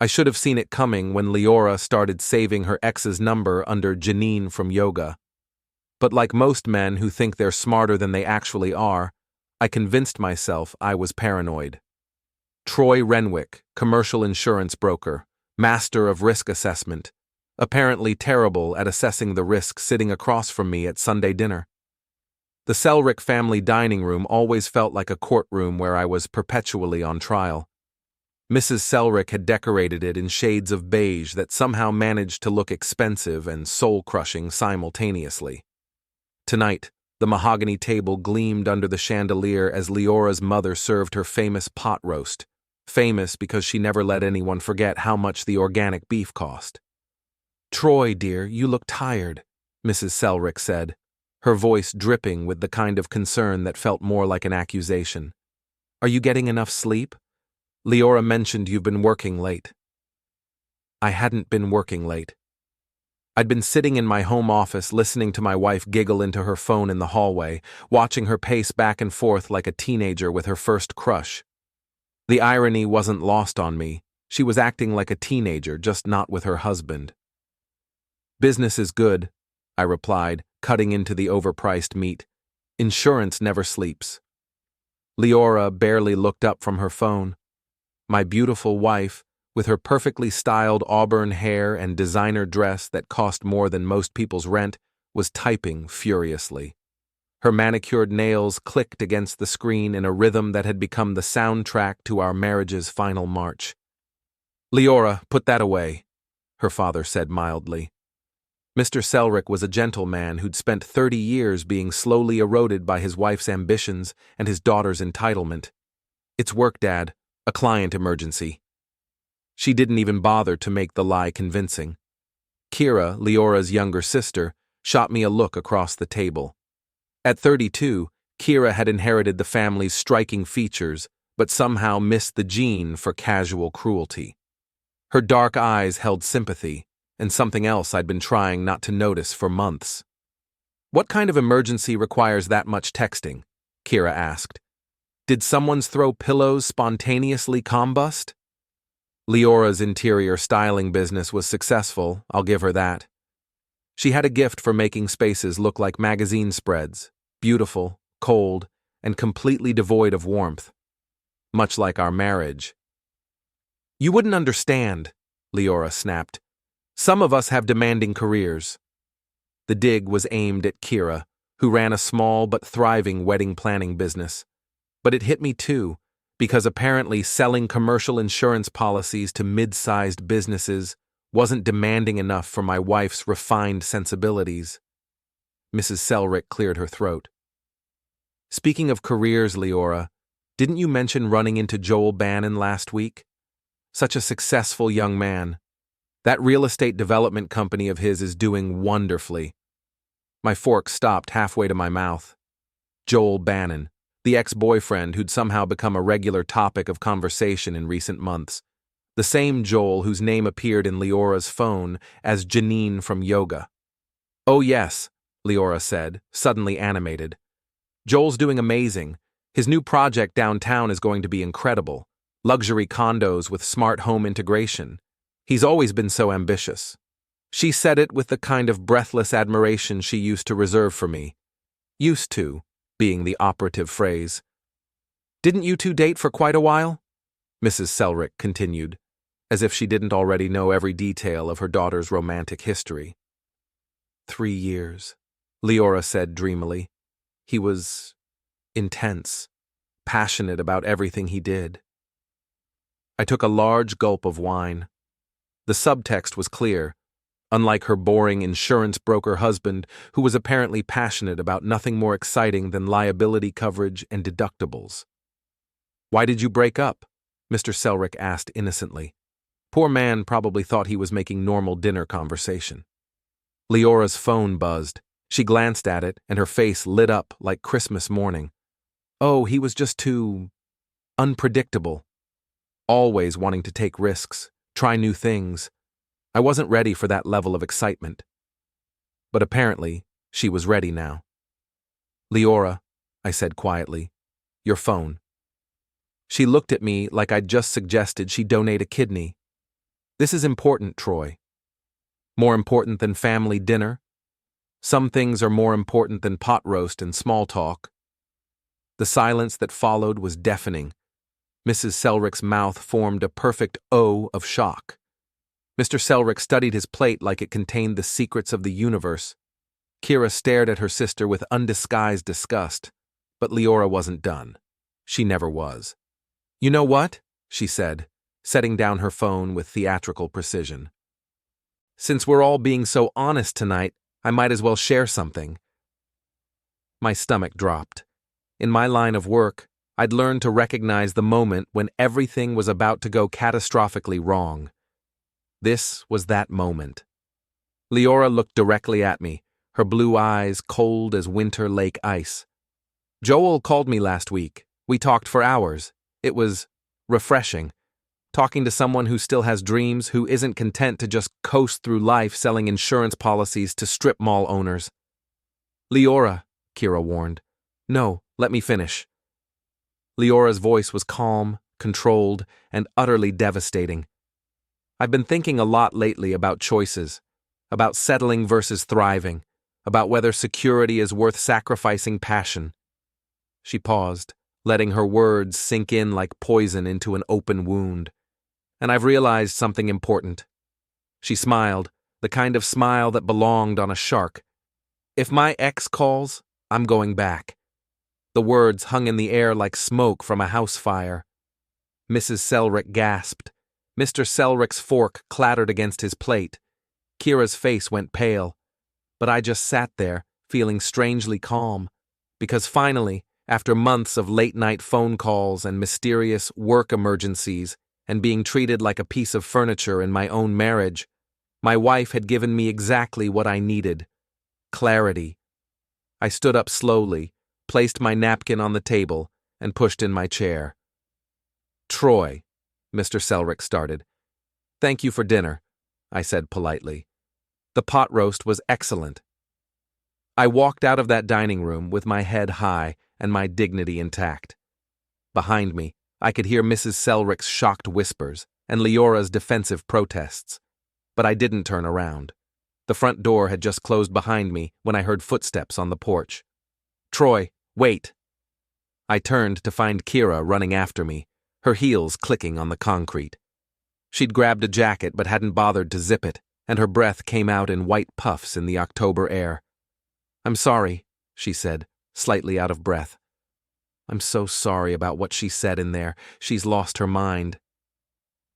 I should have seen it coming when Liora started saving her ex's number under Janine from yoga. But like most men who think they're smarter than they actually are, I convinced myself I was paranoid. Troy Renwick, commercial insurance broker, master of risk assessment, apparently terrible at assessing the risk, sitting across from me at Sunday dinner. The Selrick family dining room always felt like a courtroom where I was perpetually on trial. Mrs. Selrick had decorated it in shades of beige that somehow managed to look expensive and soul-crushing simultaneously. Tonight, the mahogany table gleamed under the chandelier as Liora's mother served her famous pot roast, famous because she never let anyone forget how much the organic beef cost. "Troy, dear, you look tired," Mrs. Selrick said, her voice dripping with the kind of concern that felt more like an accusation. "Are you getting enough sleep? Liora mentioned you've been working late." I hadn't been working late. I'd been sitting in my home office listening to my wife giggle into her phone in the hallway, watching her pace back and forth like a teenager with her first crush. The irony wasn't lost on me. She was acting like a teenager, just not with her husband. "Business is good," I replied, cutting into the overpriced meat. "Insurance never sleeps." Liora barely looked up from her phone. My beautiful wife, with her perfectly styled auburn hair and designer dress that cost more than most people's rent, was typing furiously. Her manicured nails clicked against the screen in a rhythm that had become the soundtrack to our marriage's final march. "Liora, put that away," her father said mildly. Mr. Selrick was a gentleman who'd spent 30 years being slowly eroded by his wife's ambitions and his daughter's entitlement. "It's work, Dad. A client emergency." She didn't even bother to make the lie convincing. Kiera, Liora's younger sister, shot me a look across the table. At 32, Kiera had inherited the family's striking features, but somehow missed the gene for casual cruelty. Her dark eyes held sympathy, and something else I'd been trying not to notice for months. "What kind of emergency requires that much texting?" Kiera asked. "Did someone's throw pillows spontaneously combust?" Liora's interior styling business was successful, I'll give her that. She had a gift for making spaces look like magazine spreads, beautiful, cold, and completely devoid of warmth. Much like our marriage. "You wouldn't understand," Liora snapped. "Some of us have demanding careers." The dig was aimed at Kiera, who ran a small but thriving wedding planning business. But it hit me too, because apparently selling commercial insurance policies to mid-sized businesses wasn't demanding enough for my wife's refined sensibilities. Mrs. Selrick cleared her throat. "Speaking of careers, Liora, didn't you mention running into Joel Bannon last week? Such a successful young man. That real estate development company of his is doing wonderfully." My fork stopped halfway to my mouth. Joel Bannon, the ex-boyfriend who'd somehow become a regular topic of conversation in recent months. The same Joel whose name appeared in Liora's phone as Janine from yoga. "Oh yes," Liora said, suddenly animated. "Joel's doing amazing. His new project downtown is going to be incredible. Luxury condos with smart home integration. He's always been so ambitious." She said it with the kind of breathless admiration she used to reserve for me. Used to, being the operative phrase. "Didn't you two date for quite a while?" Mrs. Selrick continued, as if she didn't already know every detail of her daughter's romantic history. 3 years, Liora said dreamily. He was intense, passionate about everything he did. I took a large gulp of wine. The subtext was clear. Unlike her boring insurance broker husband, who was apparently passionate about nothing more exciting than liability coverage and deductibles. "Why did you break up?" Mr. Selrick asked innocently. Poor man probably thought he was making normal dinner conversation. Liora's phone buzzed. She glanced at it, and her face lit up like Christmas morning. "Oh, he was just too unpredictable. Always wanting to take risks, try new things. I wasn't ready for that level of excitement." But apparently, she was ready now. "Liora," I said quietly, "your phone." She looked at me like I'd just suggested she donate a kidney. This is important, Troy. More important than family dinner? Some things are more important than pot roast and small talk. The silence that followed was deafening. Mrs. Selrick's mouth formed a perfect O of shock. Mr. Selrick studied his plate like it contained the secrets of the universe. Kiera stared at her sister with undisguised disgust, but Liora wasn't done. She never was. "You know what?" she said, setting down her phone with theatrical precision. "Since we're all being so honest tonight, I might as well share something." My stomach dropped. In my line of work, I'd learned to recognize the moment when everything was about to go catastrophically wrong. This was that moment. Liora looked directly at me, her blue eyes cold as winter lake ice. "Joel called me last week. We talked for hours. It was refreshing. Talking to someone who still has dreams, who isn't content to just coast through life selling insurance policies to strip mall owners." "Liora," Kiera warned. "No, let me finish." Leora's voice was calm, controlled, and utterly devastating. "I've been thinking a lot lately about choices, about settling versus thriving, about whether security is worth sacrificing passion." She paused, letting her words sink in like poison into an open wound. "And I've realized something important." She smiled, the kind of smile that belonged on a shark. "If my ex calls, I'm going back." The words hung in the air like smoke from a house fire. Mrs. Selrick gasped. Mr. Selrick's fork clattered against his plate. Kiera's face went pale. But I just sat there, feeling strangely calm, because finally, after months of late-night phone calls and mysterious work emergencies and being treated like a piece of furniture in my own marriage, my wife had given me exactly what I needed: clarity. I stood up slowly, placed my napkin on the table, and pushed in my chair. "Troy," Mr. Selrick started. "Thank you for dinner," I said politely. "The pot roast was excellent." I walked out of that dining room with my head high and my dignity intact. Behind me, I could hear Mrs. Selrick's shocked whispers and Leora's defensive protests. But I didn't turn around. The front door had just closed behind me when I heard footsteps on the porch. "Troy, wait!" I turned to find Kiera running after me, her heels clicking on the concrete. She'd grabbed a jacket but hadn't bothered to zip it, and her breath came out in white puffs in the October air. "I'm sorry," she said, slightly out of breath. "I'm so sorry about what she said in there. She's lost her mind."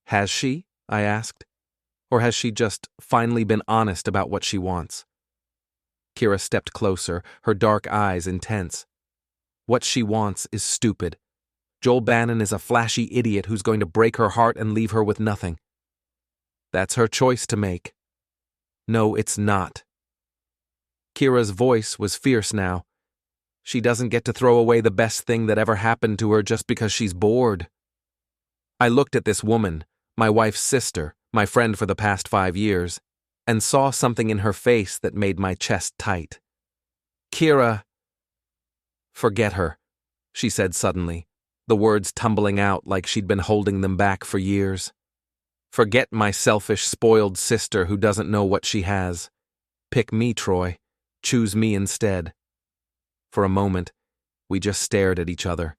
"Has she?" I asked. "Or has she just finally been honest about what she wants?" Kiera stepped closer, her dark eyes intense. "What she wants is stupid. Joel Bannon is a flashy idiot who's going to break her heart and leave her with nothing." "That's her choice to make." "No, it's not." Kiera's voice was fierce now. "She doesn't get to throw away the best thing that ever happened to her just because she's bored." I looked at this woman, my wife's sister, my friend for the past 5 years, and saw something in her face that made my chest tight. "Kiera—" "Forget her," she said suddenly, the words tumbling out like she'd been holding them back for years. "Forget my selfish, spoiled sister who doesn't know what she has. Pick me, Troy. Choose me instead." For a moment, we just stared at each other.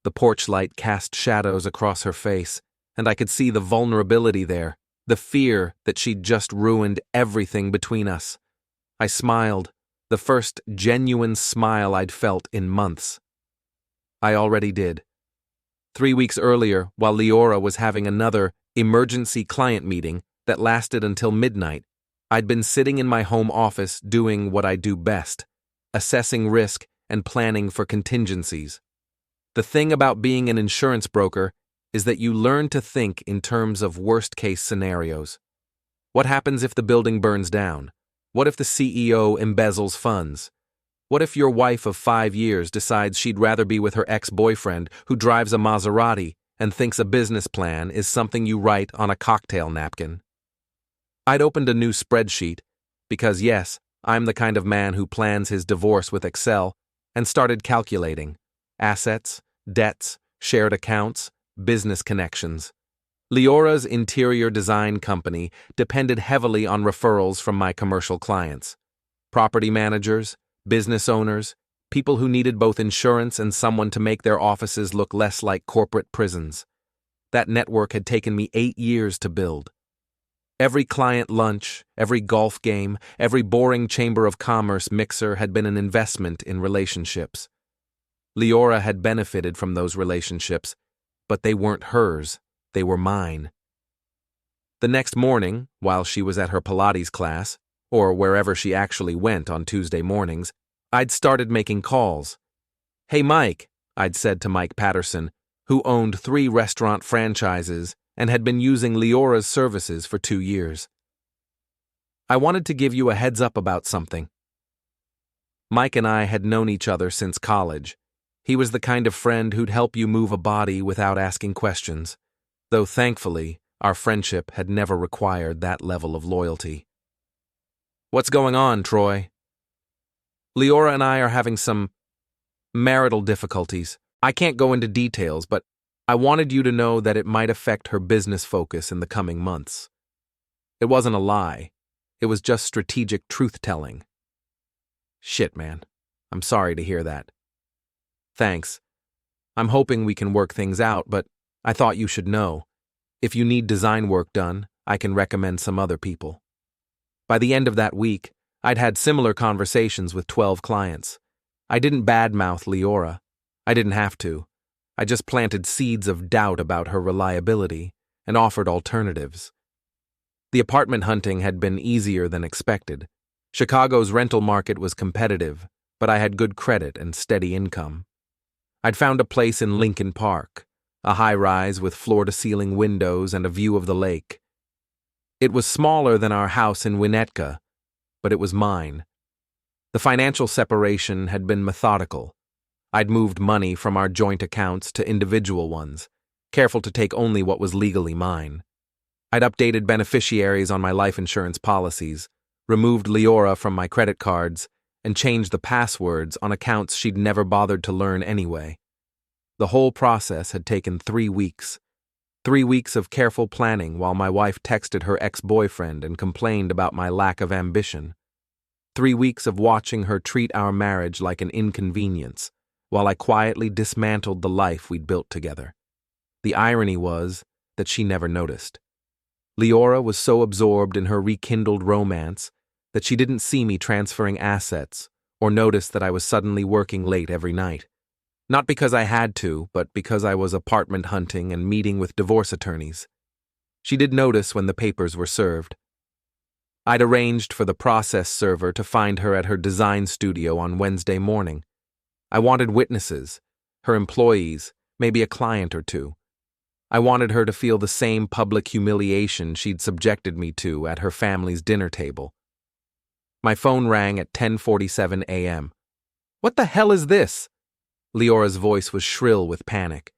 The porch light cast shadows across her face, and I could see the vulnerability there, the fear that she'd just ruined everything between us. I smiled, the first genuine smile I'd felt in months. I already did. 3 weeks earlier, while Liora was having another emergency client meeting that lasted until midnight, I'd been sitting in my home office doing what I do best, assessing risk and planning for contingencies. The thing about being an insurance broker is that you learn to think in terms of worst-case scenarios. What happens if the building burns down? What if the CEO embezzles funds? What if your wife of 5 years decides she'd rather be with her ex-boyfriend who drives a Maserati and thinks a business plan is something you write on a cocktail napkin? I'd opened a new spreadsheet, because yes, I'm the kind of man who plans his divorce with Excel, and started calculating assets, debts, shared accounts, business connections. Liora's interior design company depended heavily on referrals from my commercial clients. Property managers, business owners, people who needed both insurance and someone to make their offices look less like corporate prisons. That network had taken me 8 years to build. Every client lunch, every golf game, every boring Chamber of Commerce mixer had been an investment in relationships. Liora had benefited from those relationships, but they weren't hers, they were mine. The next morning, while she was at her Pilates class, or wherever she actually went on Tuesday mornings, I'd started making calls. "Hey Mike," I'd said to Mike Patterson, who owned 3 restaurant franchises and had been using Liora's services for 2 years. "I wanted to give you a heads up about something." Mike and I had known each other since college. He was the kind of friend who'd help you move a body without asking questions, though thankfully, our friendship had never required that level of loyalty. "What's going on, Troy?" "Liora and I are having some marital difficulties. I can't go into details, but I wanted you to know that it might affect her business focus in the coming months." It wasn't a lie. It was just strategic truth-telling. "Shit, man. I'm sorry to hear that." "Thanks. I'm hoping we can work things out, but I thought you should know. If you need design work done, I can recommend some other people." By the end of that week, I'd had similar conversations with 12 clients. I didn't badmouth Liora. I didn't have to. I just planted seeds of doubt about her reliability and offered alternatives. The apartment hunting had been easier than expected. Chicago's rental market was competitive, but I had good credit and steady income. I'd found a place in Lincoln Park, a high-rise with floor-to-ceiling windows and a view of the lake. It was smaller than our house in Winnetka, but it was mine. The financial separation had been methodical. I'd moved money from our joint accounts to individual ones, careful to take only what was legally mine. I'd updated beneficiaries on my life insurance policies, removed Liora from my credit cards, and changed the passwords on accounts she'd never bothered to learn anyway. The whole process had taken 3 weeks. 3 weeks of careful planning while my wife texted her ex-boyfriend and complained about my lack of ambition. 3 weeks of watching her treat our marriage like an inconvenience, while I quietly dismantled the life we'd built together. The irony was that she never noticed. Liora was so absorbed in her rekindled romance that she didn't see me transferring assets or notice that I was suddenly working late every night. Not because I had to, but because I was apartment hunting and meeting with divorce attorneys. She did notice when the papers were served. I'd arranged for the process server to find her at her design studio on Wednesday morning. I wanted witnesses, her employees, maybe a client or two. I wanted her to feel the same public humiliation she'd subjected me to at her family's dinner table. My phone rang at 10:47 a.m. "What the hell is this?" Liora's voice was shrill with panic.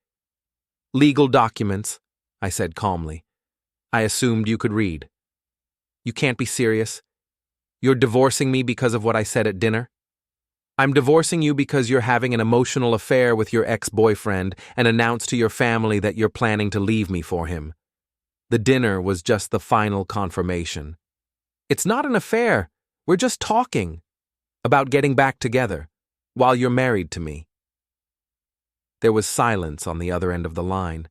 "Legal documents," I said calmly. "I assumed you could read." "You can't be serious. You're divorcing me because of what I said at dinner?" "I'm divorcing you because you're having an emotional affair with your ex-boyfriend and announced to your family that you're planning to leave me for him." The dinner was just the final confirmation. "It's not an affair. We're just talking about getting back together while you're married to me." There was silence on the other end of the line.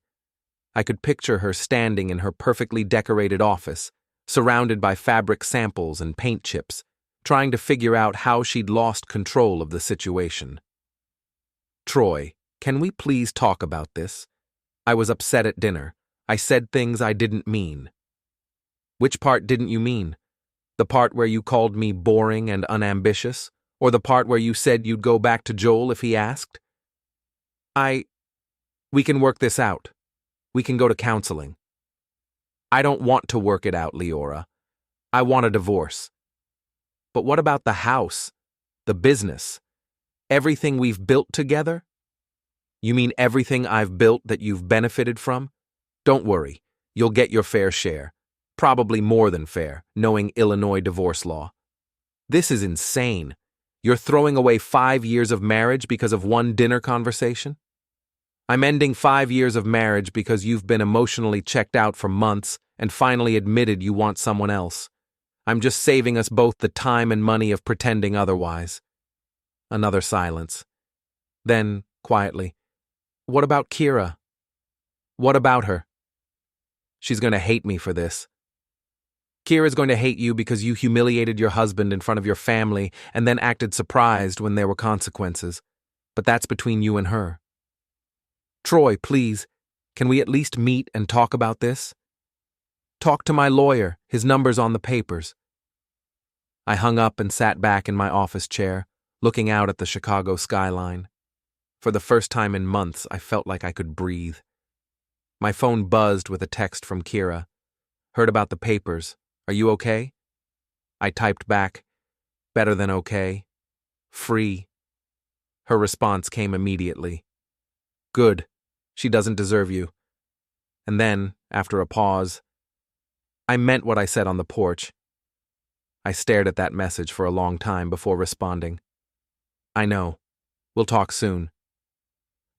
I could picture her standing in her perfectly decorated office, surrounded by fabric samples and paint chips, trying to figure out how she'd lost control of the situation. "Troy, can we please talk about this? I was upset at dinner. I said things I didn't mean." "Which part didn't you mean? The part where you called me boring and unambitious, or the part where you said you'd go back to Joel if he asked?" We can work this out. We can go to counseling." "I don't want to work it out, Liora. I want a divorce." "But what about the house, the business, everything we've built together?" "You mean everything I've built that you've benefited from? Don't worry, you'll get your fair share. Probably more than fair, knowing Illinois divorce law." "This is insane. You're throwing away 5 years of marriage because of one dinner conversation?" I'm ending 5 years of marriage because you've been emotionally checked out for months and finally admitted you want someone else. I'm just saving us both the time and money of pretending otherwise. Another silence. Then, quietly, what about Kiera? What about her? She's going to hate me for this. Kiera's going to hate you because you humiliated your husband in front of your family and then acted surprised when there were consequences. But that's between you and her. Troy, please, can we at least meet and talk about this? Talk to my lawyer, his number's on the papers. I hung up and sat back in my office chair, looking out at the Chicago skyline. For the first time in months, I felt like I could breathe. My phone buzzed with a text from Kiera. Heard about the papers. Are you okay? I typed back, better than okay. Free. Her response came immediately. Good. She doesn't deserve you. And then, after a pause, I meant what I said on the porch. I stared at that message for a long time before responding. I know. We'll talk soon.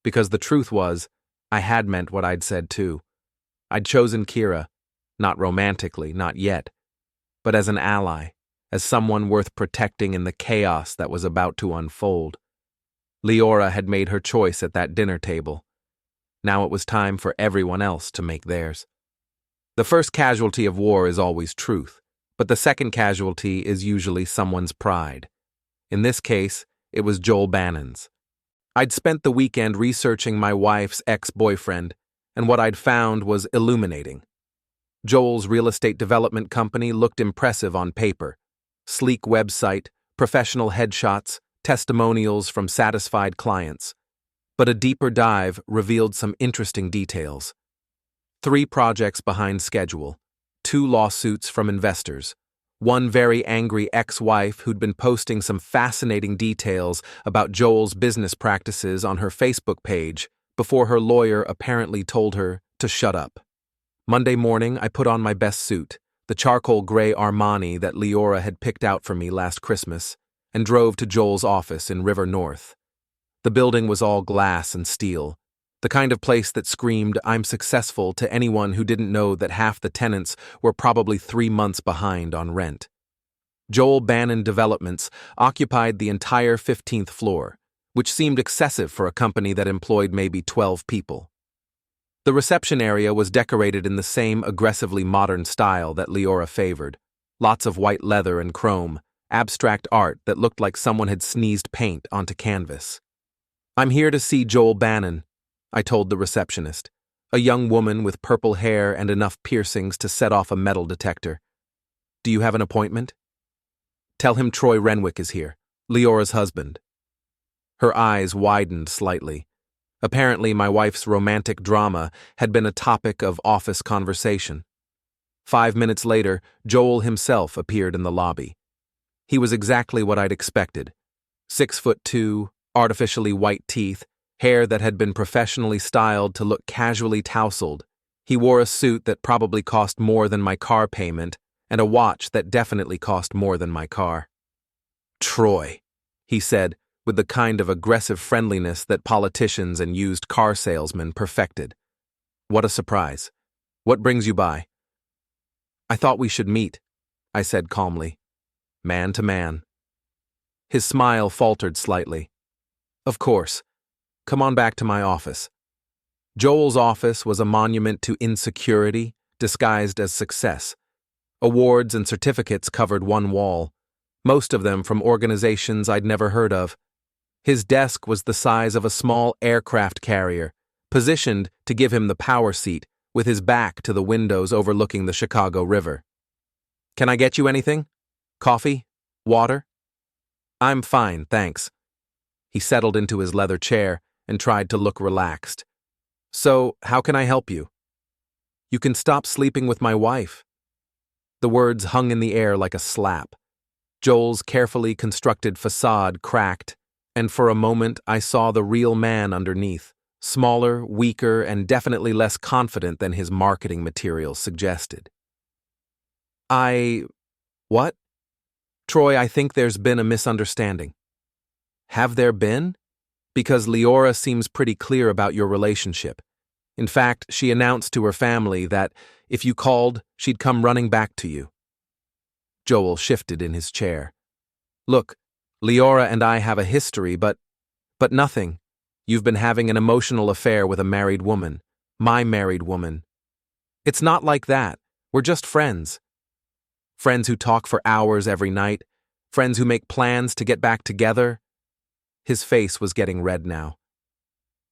Because the truth was, I had meant what I'd said too. I'd chosen Kiera, not romantically, not yet, but as an ally, as someone worth protecting in the chaos that was about to unfold. Liora had made her choice at that dinner table. Now it was time for everyone else to make theirs. The first casualty of war is always truth, but the second casualty is usually someone's pride. In this case, it was Joel Bannon's. I'd spent the weekend researching my wife's ex-boyfriend, and what I'd found was illuminating. Joel's real estate development company looked impressive on paper. Sleek website, professional headshots, testimonials from satisfied clients. But a deeper dive revealed some interesting details. 3 projects behind schedule, 2 lawsuits from investors, 1 very angry ex-wife who'd been posting some fascinating details about Joel's business practices on her Facebook page before her lawyer apparently told her to shut up. Monday morning, I put on my best suit, the charcoal gray Armani that Liora had picked out for me last Christmas, and drove to Joel's office in River North. The building was all glass and steel, the kind of place that screamed, "I'm successful," to anyone who didn't know that half the tenants were probably 3 months behind on rent. Joel Bannon Developments occupied the entire 15th floor, which seemed excessive for a company that employed maybe 12 people. The reception area was decorated in the same aggressively modern style that Liora favored. Lots of white leather and chrome, abstract art that looked like someone had sneezed paint onto canvas. "I'm here to see Joel Bannon," I told the receptionist, a young woman with purple hair and enough piercings to set off a metal detector. "Do you have an appointment?" "Tell him Troy Renwick is here, Leora's husband." Her eyes widened slightly. Apparently, my wife's romantic drama had been a topic of office conversation. 5 minutes later, Joel himself appeared in the lobby. He was exactly what I'd expected. 6'2", artificially white teeth, hair that had been professionally styled to look casually tousled. He wore a suit that probably cost more than my car payment, and a watch that definitely cost more than my car. "Troy," he said, with the kind of aggressive friendliness that politicians and used car salesmen perfected. "What a surprise. What brings you by?" "I thought we should meet," I said calmly. "Man to man." His smile faltered slightly. "Of course. Come on back to my office." Joel's office was a monument to insecurity disguised as success. Awards and certificates covered one wall, most of them from organizations I'd never heard of. His desk was the size of a small aircraft carrier, positioned to give him the power seat, with his back to the windows overlooking the Chicago River. "Can I get you anything? Coffee? Water?" "I'm fine, thanks." He settled into his leather chair and tried to look relaxed. "So, how can I help you?" "You can stop sleeping with my wife." The words hung in the air like a slap. Joel's carefully constructed facade cracked, and for a moment I saw the real man underneath, smaller, weaker, and definitely less confident than his marketing materials suggested. What? Troy, I think there's been a misunderstanding." "Have there been?" Because Liora seems pretty clear about your relationship. In fact, she announced to her family that if you called, she'd come running back to you. Joel shifted in his chair. Look, Liora and I have a history, but nothing. You've been having an emotional affair with a married woman. My married woman. It's not like that. We're just friends. Friends who talk for hours every night. Friends who make plans to get back together. His face was getting red now.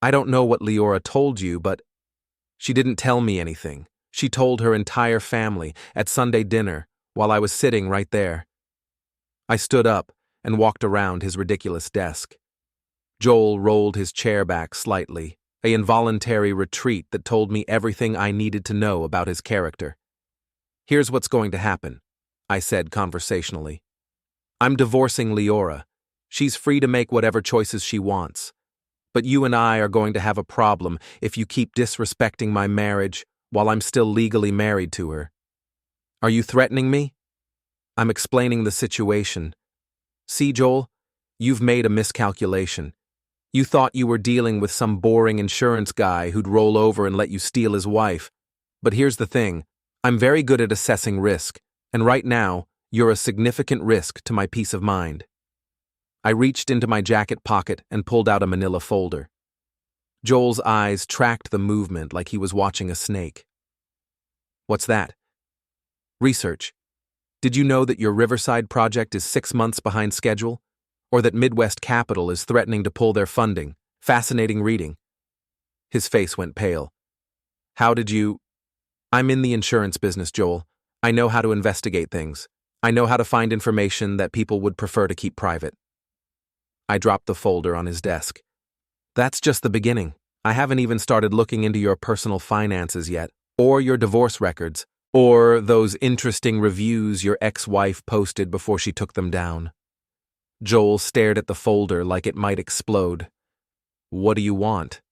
I don't know what Liora told you, but she didn't tell me anything. She told her entire family at Sunday dinner while I was sitting right there. I stood up and walked around his ridiculous desk. Joel rolled his chair back slightly, an involuntary retreat that told me everything I needed to know about his character. Here's what's going to happen, I said conversationally. I'm divorcing Liora. She's free to make whatever choices she wants. But you and I are going to have a problem if you keep disrespecting my marriage while I'm still legally married to her. Are you threatening me? I'm explaining the situation. See, Joel, you've made a miscalculation. You thought you were dealing with some boring insurance guy who'd roll over and let you steal his wife. But here's the thing. I'm very good at assessing risk, and right now, you're a significant risk to my peace of mind. I reached into my jacket pocket and pulled out a manila folder. Joel's eyes tracked the movement like he was watching a snake. What's that? Research. Did you know that your Riverside project is 6 months behind schedule? Or that Midwest Capital is threatening to pull their funding? Fascinating reading. His face went pale. How did you... I'm in the insurance business, Joel. I know how to investigate things. I know how to find information that people would prefer to keep private. I dropped the folder on his desk. That's just the beginning. I haven't even started looking into your personal finances yet, or your divorce records, or those interesting reviews your ex-wife posted before she took them down. Joel stared at the folder like it might explode. What do you want?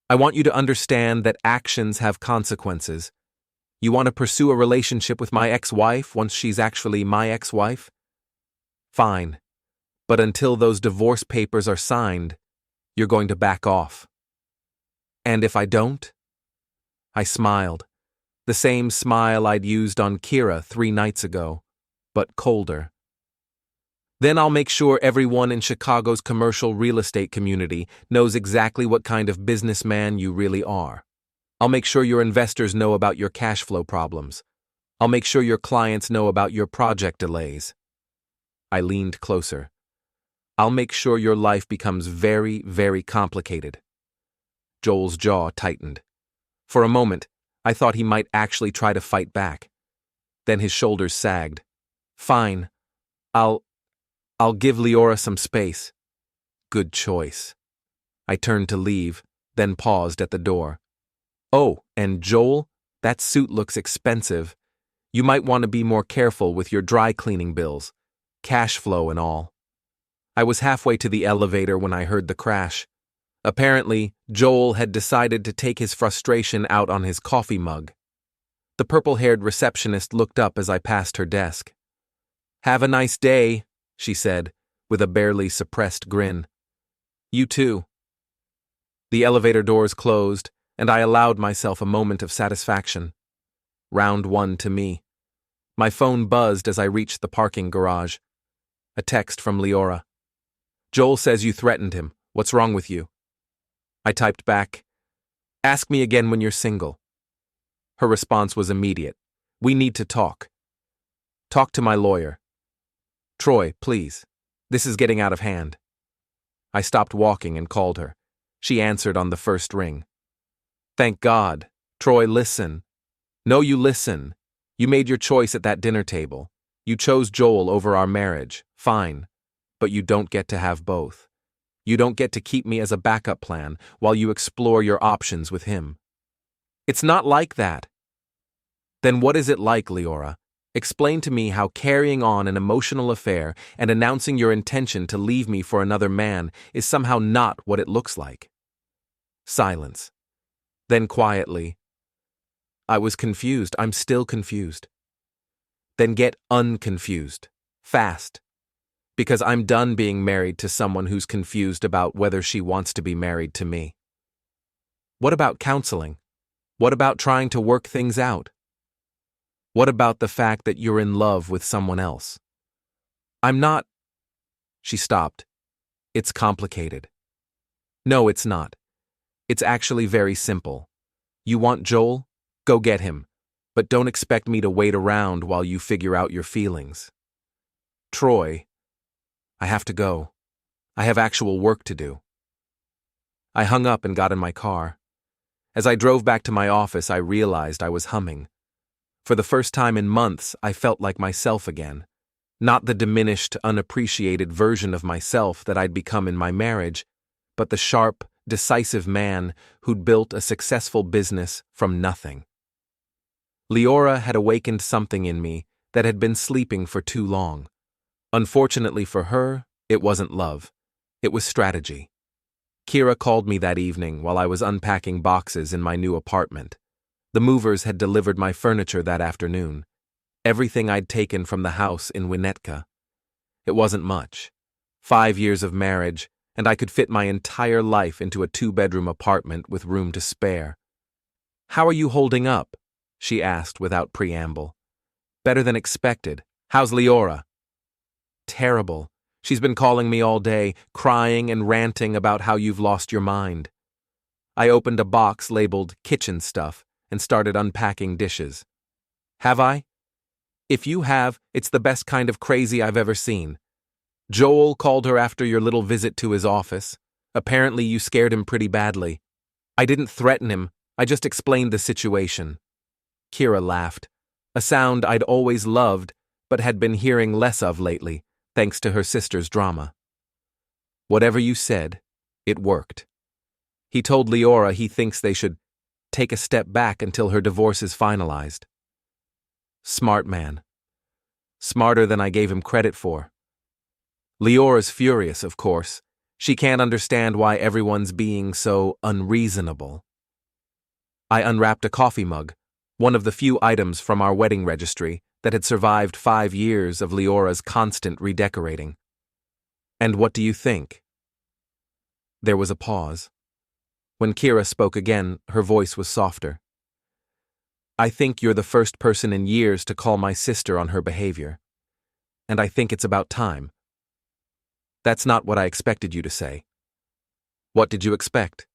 I want you to understand that actions have consequences. You want to pursue a relationship with my ex-wife once she's actually my ex-wife? Fine. But until those divorce papers are signed, you're going to back off. And if I don't? I smiled. The same smile I'd used on Kiera 3 nights ago, but colder. Then I'll make sure everyone in Chicago's commercial real estate community knows exactly what kind of businessman you really are. I'll make sure your investors know about your cash flow problems. I'll make sure your clients know about your project delays. I leaned closer. I'll make sure your life becomes very, very complicated. Joel's jaw tightened. For a moment, I thought he might actually try to fight back. Then his shoulders sagged. Fine. I'll give Liora some space. Good choice. I turned to leave, then paused at the door. Oh, and Joel, that suit looks expensive. You might want to be more careful with your dry cleaning bills, cash flow and all. I was halfway to the elevator when I heard the crash. Apparently, Joel had decided to take his frustration out on his coffee mug. The purple-haired receptionist looked up as I passed her desk. Have a nice day, she said, with a barely suppressed grin. You too. The elevator doors closed, and I allowed myself a moment of satisfaction. Round 1 to me. My phone buzzed as I reached the parking garage. A text from Liora. Joel says you threatened him. What's wrong with you? I typed back, ask me again when you're single. Her response was immediate. We need to talk. Talk to my lawyer. Troy, please. This is getting out of hand. I stopped walking and called her. She answered on the first ring. Thank God. Troy, listen. No, you listen. You made your choice at that dinner table. You chose Joel over our marriage. Fine. But you don't get to have both. You don't get to keep me as a backup plan while you explore your options with him. It's not like that. Then what is it like, Liora? Explain to me how carrying on an emotional affair and announcing your intention to leave me for another man is somehow not what it looks like. Silence. Then quietly, I was confused. I'm still confused. Then get unconfused. Fast. Because I'm done being married to someone who's confused about whether she wants to be married to me. What about counseling? What about trying to work things out? What about the fact that you're in love with someone else? I'm not. She stopped. It's complicated. No, it's not. It's actually very simple. You want Joel? Go get him. But don't expect me to wait around while you figure out your feelings. Troy, I have to go. I have actual work to do. I hung up and got in my car. As I drove back to my office, I realized I was humming. For the first time in months, I felt like myself again. Not the diminished, unappreciated version of myself that I'd become in my marriage, but the sharp, decisive man who'd built a successful business from nothing. Liora had awakened something in me that had been sleeping for too long. Unfortunately for her, it wasn't love. It was strategy. Kiera called me that evening while I was unpacking boxes in my new apartment. The movers had delivered my furniture that afternoon. Everything I'd taken from the house in Winnetka. It wasn't much. 5 years of marriage, and I could fit my entire life into a 2-bedroom apartment with room to spare. "How are you holding up?" she asked without preamble. "Better than expected. How's Liora?" "Terrible. She's been calling me all day, crying and ranting about how you've lost your mind." I opened a box labeled kitchen stuff and started unpacking dishes. "Have I? If you have, it's the best kind of crazy I've ever seen. Joel called her after your little visit to his office. Apparently you scared him pretty badly." "I didn't threaten him, I just explained the situation." Kiera laughed, a sound I'd always loved but had been hearing less of lately, thanks to her sister's drama. "Whatever you said, it worked. He told Liora he thinks they should take a step back until her divorce is finalized." Smart man. Smarter than I gave him credit for. Liora's furious, of course. She can't understand why everyone's being so unreasonable. I unwrapped a coffee mug, one of the few items from our wedding registry that had survived 5 years of Liora's constant redecorating. "And what do you think?" There was a pause. When Kiera spoke again, her voice was softer. "I think you're the first person in years to call my sister on her behavior. And I think it's about time." "That's not what I expected you to say." "What did you expect?"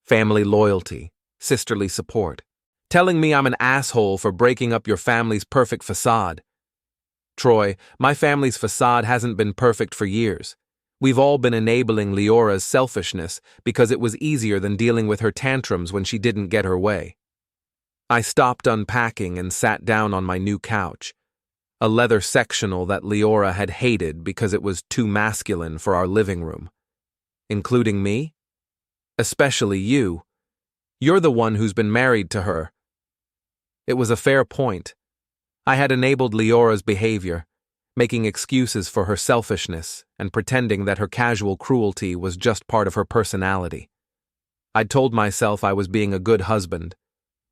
"Family loyalty, sisterly support. Telling me I'm an asshole for breaking up your family's perfect facade." "Troy, my family's facade hasn't been perfect for years. We've all been enabling Liora's selfishness because it was easier than dealing with her tantrums when she didn't get her way." I stopped unpacking and sat down on my new couch, a leather sectional that Liora had hated because it was too masculine for our living room. "Including me?" "Especially you. You're the one who's been married to her." It was a fair point. I had enabled Liora's behavior, making excuses for her selfishness and pretending that her casual cruelty was just part of her personality. I'd told myself I was being a good husband,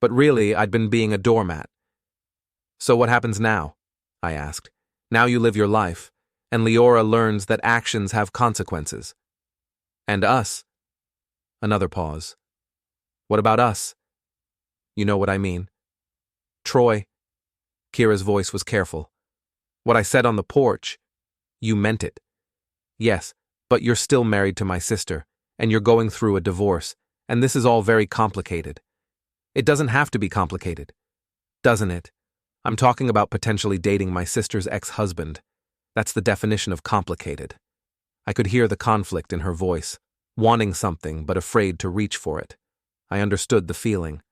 but really I'd been being a doormat. "So what happens now?" I asked. "Now you live your life, and Liora learns that actions have consequences." "And us?" Another pause. "What about us?" "You know what I mean." "Troy," Kiera's voice was careful. "What I said on the porch, you meant it. Yes, but you're still married to my sister, and you're going through a divorce, and this is all very complicated. It doesn't have to be complicated, doesn't it? I'm talking about potentially dating my sister's ex-husband. That's the definition of complicated." I could hear the conflict in her voice, wanting something but afraid to reach for it. I understood the feeling.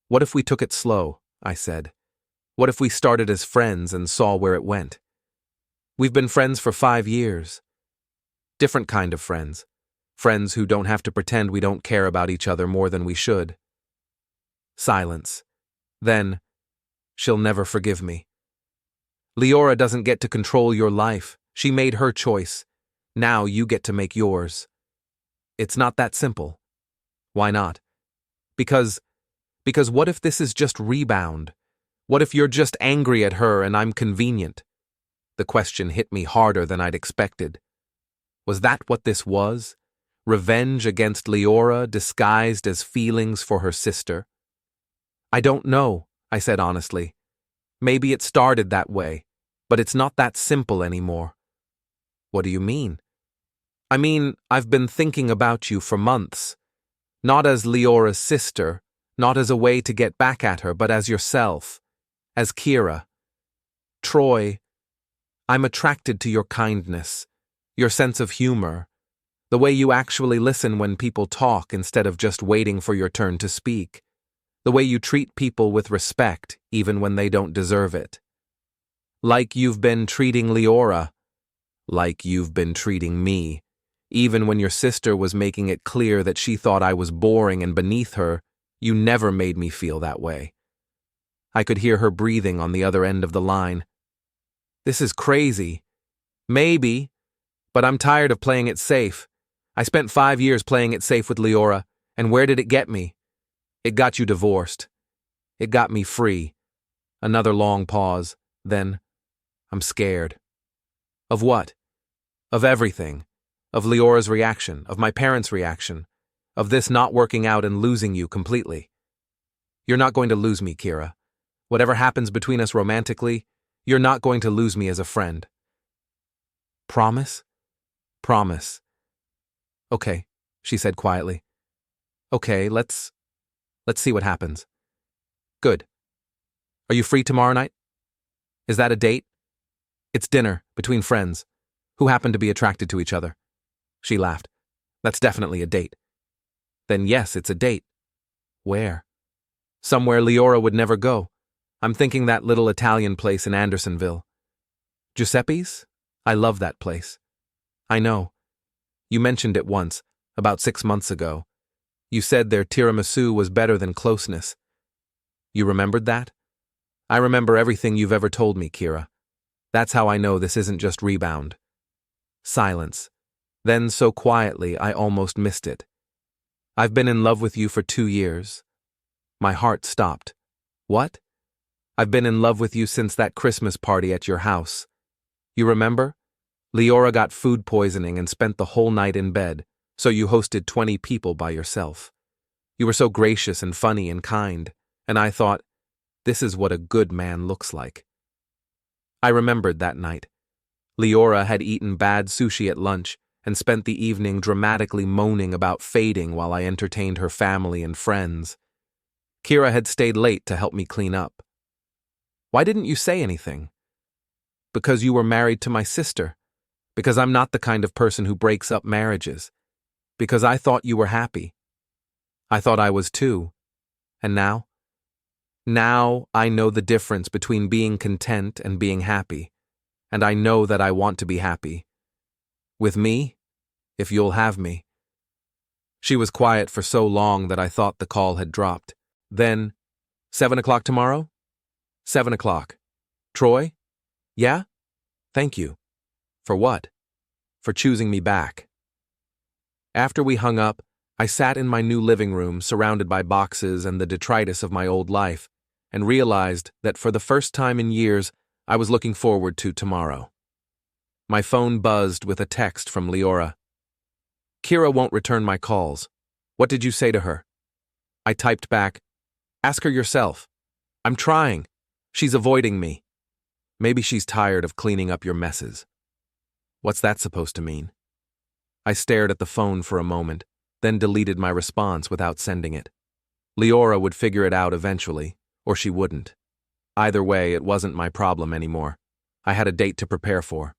"What if we took it slow?" I said. "What if we started as friends and saw where it went? We've been friends for 5 years. Different kind of friends. Friends who don't have to pretend we don't care about each other more than we should." Silence. Then, "She'll never forgive me." "Liora doesn't get to control your life. She made her choice. Now you get to make yours." "It's not that simple." "Why not?" Because what if this is just rebound? What if you're just angry at her and I'm convenient?" The question hit me harder than I'd expected. Was that what this was? Revenge against Liora disguised as feelings for her sister? I don't know, I said honestly. Maybe it started that way, but it's not that simple anymore. What do you mean? I mean, I've been thinking about you for months. Not as Liora's sister, not as a way to get back at her, but as yourself, as Kiera. Troy, I'm attracted to your kindness, your sense of humor, the way you actually listen when people talk instead of just waiting for your turn to speak, the way you treat people with respect even when they don't deserve it. Like you've been treating Liora, like you've been treating me, even when your sister was making it clear that she thought I was boring and beneath her. You never made me feel that way. I could hear her breathing on the other end of the line. This is crazy. Maybe, but I'm tired of playing it safe. I spent 5 years playing it safe with Liora, and where did it get me? It got you divorced. It got me free. Another long pause, then, I'm scared. Of what? Of everything. Of Liora's reaction, of my parents' reaction, of this not working out and losing you completely. You're not going to lose me, Kiera. Whatever happens between us romantically, you're not going to lose me as a friend. Promise? Promise. Okay, she said quietly. Okay, let's see what happens. Good. Are you free tomorrow night? Is that a date? It's dinner, between friends, who happen to be attracted to each other. She laughed. That's definitely a date. Then yes, it's a date. Where? Somewhere Liora would never go. I'm thinking that little Italian place in Andersonville. Giuseppe's? I love that place. I know. You mentioned it once, about 6 months ago. You said their tiramisu was better than closeness. You remembered that? I remember everything you've ever told me, Kiera. That's how I know this isn't just rebound. Silence. Then so quietly I almost missed it. I've been in love with you for 2 years. My heart stopped. What? I've been in love with you since that Christmas party at your house. You remember? Liora got food poisoning and spent the whole night in bed, so you hosted 20 people by yourself. You were so gracious and funny and kind, and I thought, this is what a good man looks like. I remembered that night. Liora had eaten bad sushi at lunch and spent the evening dramatically moaning about fading while I entertained her family and friends. Kiera had stayed late to help me clean up. Why didn't you say anything? Because you were married to my sister. Because I'm not the kind of person who breaks up marriages. Because I thought you were happy. I thought I was too. And now? Now I know the difference between being content and being happy. And I know that I want to be happy. With me, if you'll have me. She was quiet for so long that I thought the call had dropped. Then, 7 o'clock tomorrow? 7 o'clock. Troy? Yeah? Thank you. For what? For choosing me back. After we hung up, I sat in my new living room surrounded by boxes and the detritus of my old life, and realized that for the first time in years, I was looking forward to tomorrow. My phone buzzed with a text from Liora. Kiera won't return my calls. What did you say to her? I typed back, ask her yourself. I'm trying. She's avoiding me. Maybe she's tired of cleaning up your messes. What's that supposed to mean? I stared at the phone for a moment, then deleted my response without sending it. Liora would figure it out eventually, or she wouldn't. Either way, it wasn't my problem anymore. I had a date to prepare for.